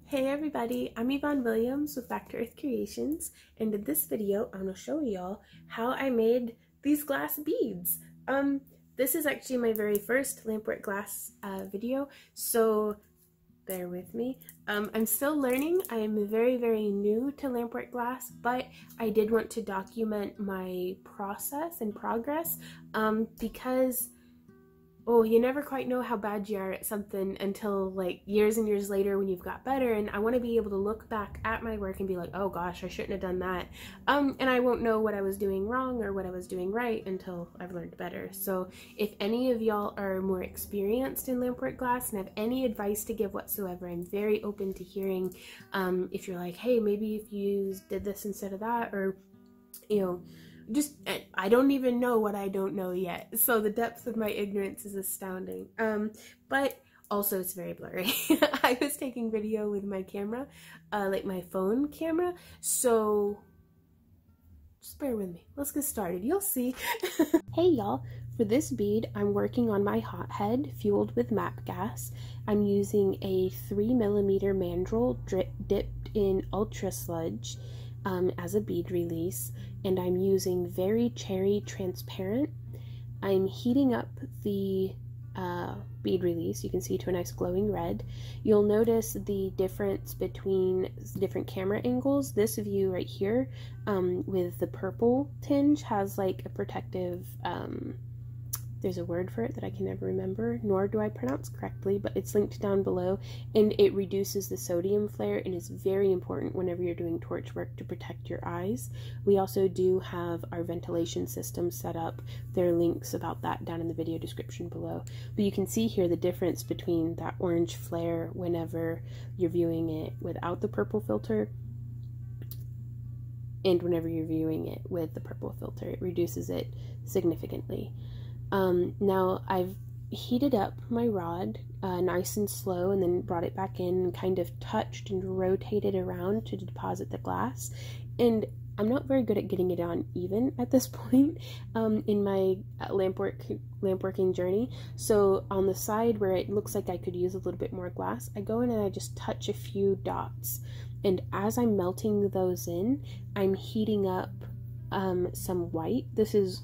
Hey everybody, I'm Yvonne Williams with Back to Earth Creations, and in this video I'm going to show y'all how I made these glass beads. This is actually my very first lampwork glass video, so bear with me. I'm still learning. I am very new to lampwork glass, but I did want to document my process and progress because you never quite know how bad you are at something until like years and years later when you've got better, and I want to be able to look back at my work and be like, oh gosh, I shouldn't have done that. And I won't know what I was doing wrong or what I was doing right until I've learned better. So if any of y'all are more experienced in lampwork glass and have any advice to give whatsoever, I'm very open to hearing. If you're like, hey, maybe if you did this instead of that, or just, I don't even know what I don't know yet, so the depth of my ignorance is astounding. But also it's very blurry. I was taking video with my camera, like my phone camera, so just bear with me. Let's get started. You'll see. Hey y'all, for this bead I'm working on my hothead fueled with MAPP gas. I'm using a 3mm mandrel dipped in ultra sludge as a bead release, and I'm using Very Cherry Transparent. I'm heating up the bead release, you can see, to a nice glowing red. You'll notice the difference between different camera angles. This view right here with the purple tinge has like a protective, there's a word for it that I can never remember, nor do I pronounce correctly, but it's linked down below, and it reduces the sodium flare and is very important whenever you're doing torch work to protect your eyes. We also do have our ventilation system set up. There are links about that down in the video description below. But you can see here the difference between that orange flare whenever you're viewing it without the purple filter and whenever you're viewing it with the purple filter. It reduces it significantly. Now I've heated up my rod nice and slow, and then brought it back in and kind of touched and rotated around to deposit the glass. And I'm not very good at getting it on even at this point in my lampworking journey. So on the side where it looks like I could use a little bit more glass, I go in and I just touch a few dots. And as I'm melting those in, I'm heating up some white. This is,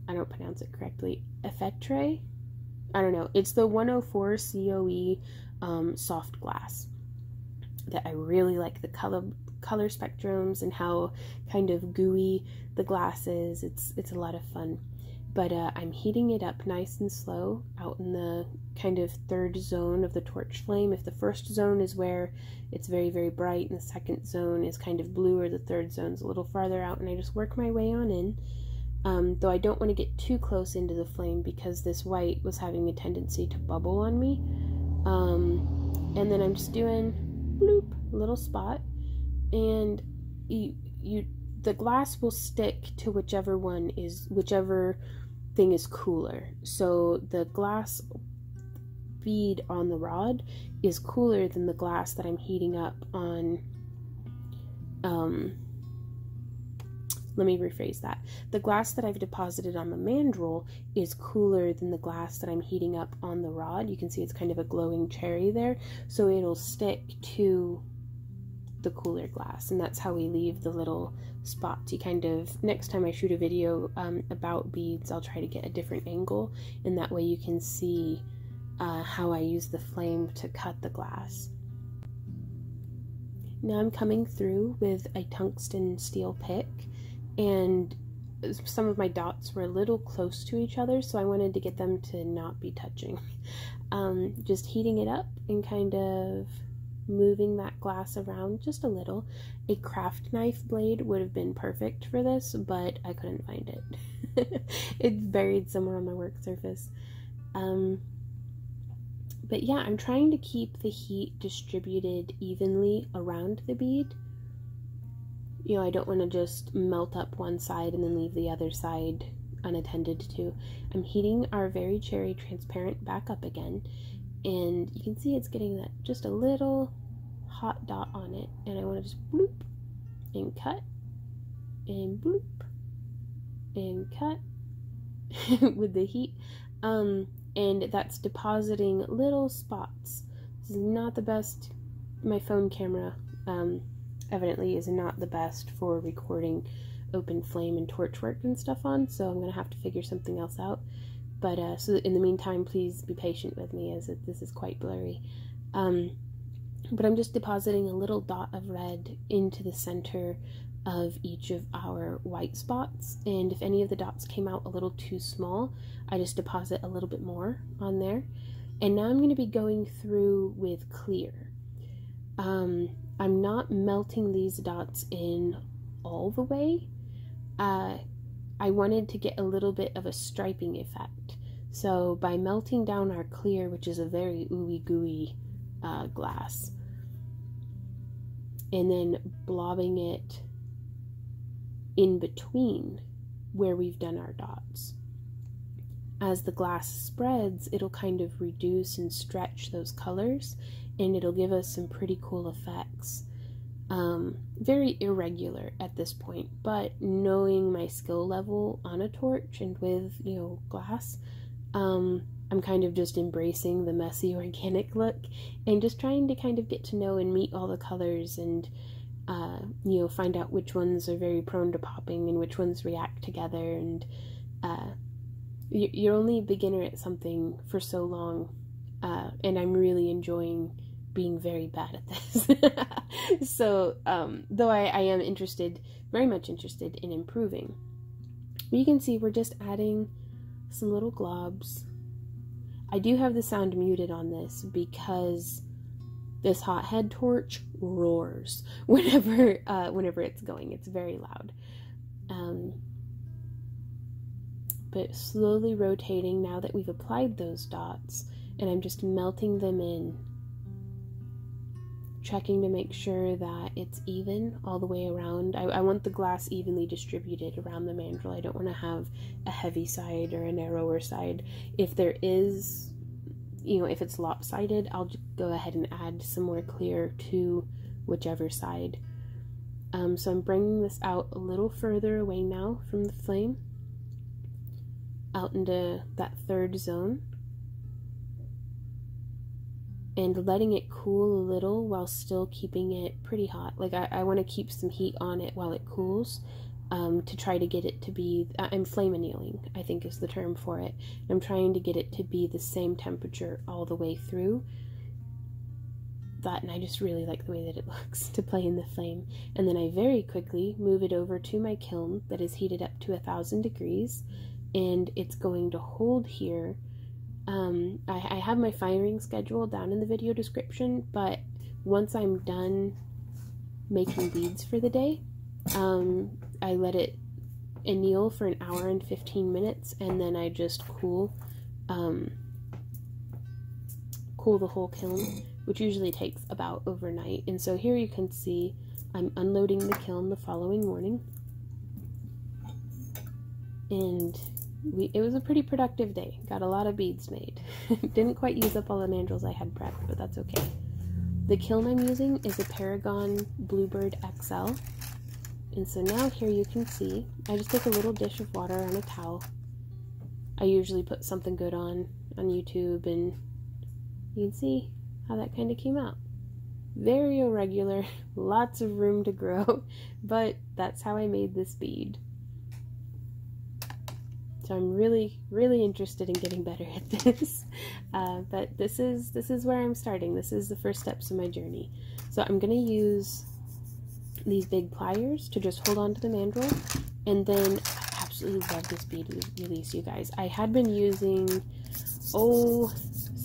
I don't pronounce it correctly, Effectre? I don't know. It's the 104 COE soft glass that I really like. The color spectrums and how kind of gooey the glass is. It's a lot of fun. But I'm heating it up nice and slow out in the kind of third zone of the torch flame. If the first zone is where it's very bright and the second zone is kind of blue, or the third zone's a little farther out, and I just work my way on in. Though I don't want to get too close into the flame because this white was having a tendency to bubble on me. And then I'm just doing bloop, a little spot, and the glass will stick to whichever thing is cooler. So the glass bead on the rod is cooler than the glass that I'm heating up on, let me rephrase that. The glass that I've deposited on the mandrel is cooler than the glass that I'm heating up on the rod. You can see it's kind of a glowing cherry there, so it'll stick to the cooler glass, and that's how we leave the little spots. You kind of, next time I shoot a video about beads, I'll try to get a different angle, and that way you can see how I use the flame to cut the glass. Now I'm coming through with a tungsten steel pick, and some of my dots were a little close to each other, so I wanted to get them to not be touching. Just heating it up and kind of moving that glass around just a little. A craft knife blade would have been perfect for this, but I couldn't find it. It's buried somewhere on my work surface. But yeah, I'm trying to keep the heat distributed evenly around the bead. You know, I don't want to just melt up one side and then leave the other side unattended to. I'm heating our Very Cherry Transparent back up again, and you can see it's getting that just a little hot dot on it, and I want to just bloop and cut and bloop and cut with the heat, and that's depositing little spots. This is not the best my phone camera evidently is not the best for recording open flame and torch work and stuff on, so I'm gonna have to figure something else out. But so in the meantime, please be patient with me, as this is quite blurry. But I'm just depositing a little dot of red into the center of each of our white spots, and if any of the dots came out a little too small, I just deposit a little bit more on there. And now I'm going to be going through with clear. I'm not melting these dots in all the way. I wanted to get a little bit of a striping effect. So by melting down our clear, which is a very ooey gooey glass, and then blobbing it in between where we've done our dots. As the glass spreads, it'll kind of reduce and stretch those colors, and it'll give us some pretty cool effects. Very irregular at this point, but knowing my skill level on a torch and with, you know, glass, I'm kind of just embracing the messy organic look and just trying to kind of get to know and meet all the colors and you know, find out which ones are very prone to popping and which ones react together. And you're only a beginner at something for so long, and I'm really enjoying being very bad at this. So though I am very much interested in improving. But you can see we're just adding some little globs. I do have the sound muted on this because this hothead torch roars whenever it's going. It's very loud. But slowly rotating now that we've applied those dots, and I'm just melting them in, checking to make sure that it's even all the way around. I want the glass evenly distributed around the mandrel. I don't want to have a heavy side or a narrower side. If there is, you know, if it's lopsided, I'll just go ahead and add some more clear to whichever side. So I'm bringing this out a little further away now from the flame, out into that third zone, and letting it cool a little while still keeping it pretty hot. Like I want to keep some heat on it while it cools, to try to get it to be, I'm flame annealing, I think is the term for it. I'm trying to get it to be the same temperature all the way through. And I just really like the way that it looks to play in the flame. And then I very quickly move it over to my kiln that is heated up to 1000 degrees, and it's going to hold here. I have my firing schedule down in the video description, but once I'm done making beads for the day, I let it anneal for an hour and 15 minutes, and then I just cool the whole kiln, which usually takes about overnight. And so here you can see I'm unloading the kiln the following morning, and it was a pretty productive day. Got a lot of beads made. Didn't quite use up all the mandrels I had prepped, but that's okay. The kiln I'm using is a Paragon Bluebird XL. And so now here you can see, I just take a little dish of water on a towel. I usually put something good on YouTube, and you can see how that kind of came out. Very irregular, lots of room to grow, but that's how I made this bead. So I'm really, really interested in getting better at this. But this is where I'm starting. This is the first steps of my journey. So I'm going to use these big pliers to just hold on to the mandrel. And then I absolutely love this bead release, you guys. I had been using,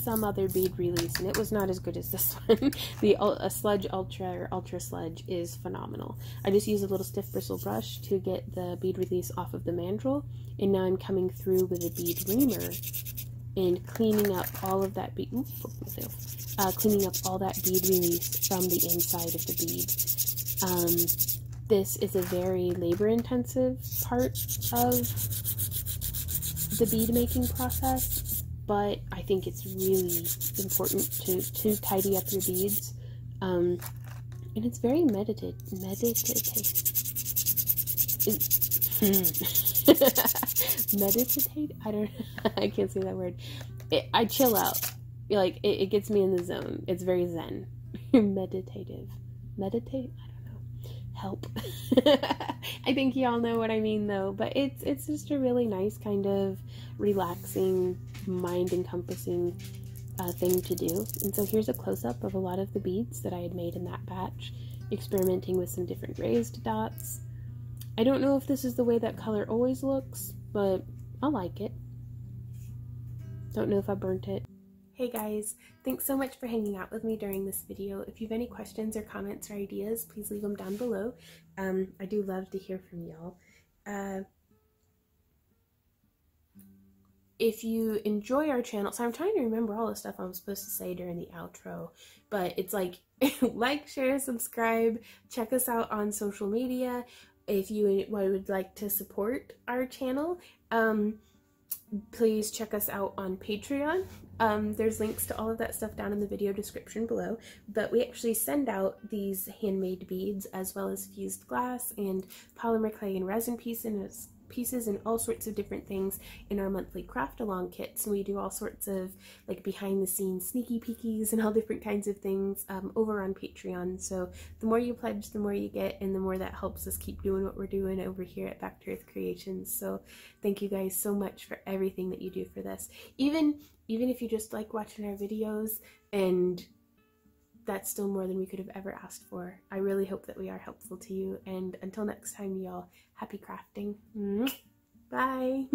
some other bead release, and it was not as good as this one. The Sludge Ultra, or Ultra Sludge, is phenomenal. I just use a little stiff bristle brush to get the bead release off of the mandrel, and now I'm coming through with a bead reamer and cleaning up all of that bead, cleaning up all that bead release from the inside of the bead. This is a very labor-intensive part of the bead making process, but I think it's really important to tidy up your beads, and it's very meditative. Meditate? I can't say that word. I chill out. Like, it gets me in the zone. It's very zen. meditative. Meditate? I don't know. Help. I think y'all know what I mean though, but it's just a really nice kind of relaxing, mind-encompassing thing to do. And so here's a close-up of a lot of the beads that I had made in that batch, experimenting with some different raised dots. I don't know if this is the way that color always looks, but I like it. Don't know if I burnt it. Hey guys, thanks so much for hanging out with me during this video. If you have any questions or comments or ideas, please leave them down below. I do love to hear from y'all. If you enjoy our channel, so I'm trying to remember all the stuff I'm supposed to say during the outro, but it's like, like, share, subscribe, check us out on social media. If you would like to support our channel, please check us out on Patreon. There's links to all of that stuff down in the video description below, but we actually send out these handmade beads as well as fused glass and polymer clay and resin pieces and all sorts of different things in our monthly craft along kits. And we do all sorts of like behind the scenes sneaky peekies and all different kinds of things over on Patreon. So the more you pledge, the more you get, and the more that helps us keep doing what we're doing over here at Back to Earth Creations. So thank you guys so much for everything that you do for this. Even if you just like watching our videos, and that's still more than we could have ever asked for. I really hope that we are helpful to you, and until next time, y'all, happy crafting. Bye!